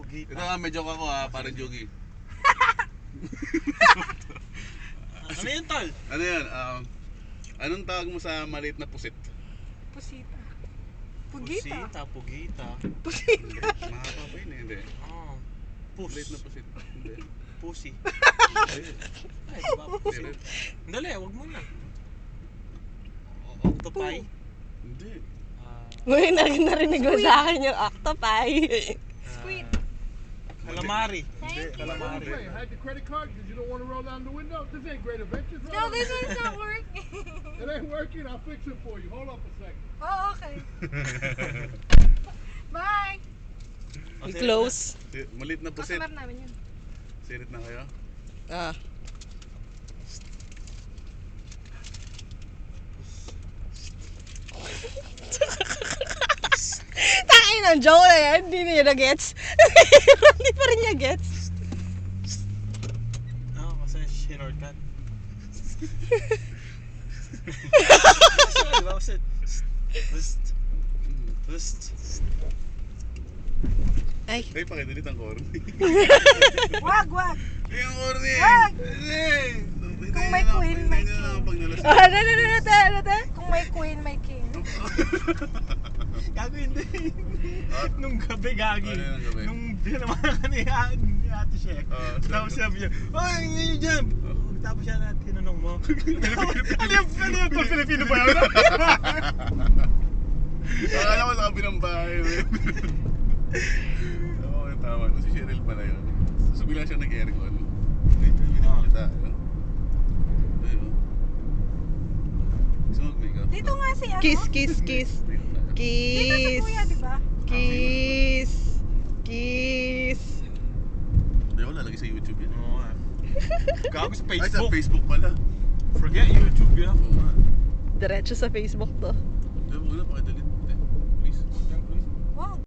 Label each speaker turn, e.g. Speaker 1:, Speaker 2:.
Speaker 1: Pugita.
Speaker 2: Ito nga, medyo ako parang jogi.
Speaker 1: Ano yun, tol?
Speaker 2: Ano yan? Anong tawag mo sa maliit na pusit?
Speaker 3: Pusita. Pugita.
Speaker 1: Pugita.
Speaker 3: Pusita.
Speaker 2: Mahaba pa yun eh, hindi.
Speaker 1: Oh. Pus.
Speaker 2: Maliit na pusit. Hindi.
Speaker 1: Pussy.
Speaker 2: Ayun.
Speaker 1: Ay, diba pussy?
Speaker 2: Hindi.
Speaker 1: Dali, wag mo na. Octopi.
Speaker 2: Hindi.
Speaker 3: Uy, narinig mo sa akin yung octopi.
Speaker 1: Squid. Calamari.
Speaker 4: Thank you.
Speaker 1: Calamari.
Speaker 4: Hey, hide the credit card because you don't want to roll down the window. This ain't Great Adventures.
Speaker 5: No, this one's not working.
Speaker 4: It ain't working. I'll fix it for you. Hold up a second.
Speaker 5: Oh, okay. Bye.
Speaker 3: We close.
Speaker 2: Maliit na pusit.
Speaker 5: Customer namin yun.
Speaker 2: Sirit na kayo?
Speaker 3: Ah. Tain ang joke na yan. Hindi niya na-gets. Hindi pa rin niya gets.
Speaker 1: Oo, kasi shortcut. Diba kasi
Speaker 3: Ay.
Speaker 2: Ay, pakidalit ang corny.
Speaker 5: Wag, wag.
Speaker 2: Ay, ang corny!
Speaker 5: Wag!
Speaker 2: Hindi!
Speaker 5: Kung may queen, may king.
Speaker 2: Pag nalasing.
Speaker 3: Ano ta?
Speaker 5: Kung may queen, may king.
Speaker 1: Gago hindi. Nung gabi gagi.
Speaker 2: Ano yung gabi?
Speaker 1: Nung binamakan ka ni Ate Shek. Tapos sabi niya, ay, hindi dyan. Tapos siya na tinanong mo. Ano yung Pilipino ba yun?
Speaker 2: Akala ko sa kabilang bahay. Oo, tama. Si Cheryl pala yun. So bigla siya nag-aircon. Ay, binigita. Ayun. Gusto mo mag-makeup?
Speaker 5: Dito nga si ano.
Speaker 3: Kiss, kiss, kiss.
Speaker 5: Dito si
Speaker 3: Kiss.
Speaker 5: kuya, di ba?
Speaker 3: Kiss. Kiss.
Speaker 2: Hindi ako lalagay sa YouTube yan.
Speaker 1: Oo nga. Gago sa
Speaker 2: Ay, sa
Speaker 1: Facebook.
Speaker 2: Facebook pala.
Speaker 1: Forget YouTube yun.
Speaker 2: Oo nga.
Speaker 3: Diretso sa Facebook to.
Speaker 2: Hindi mo na, pakidalit.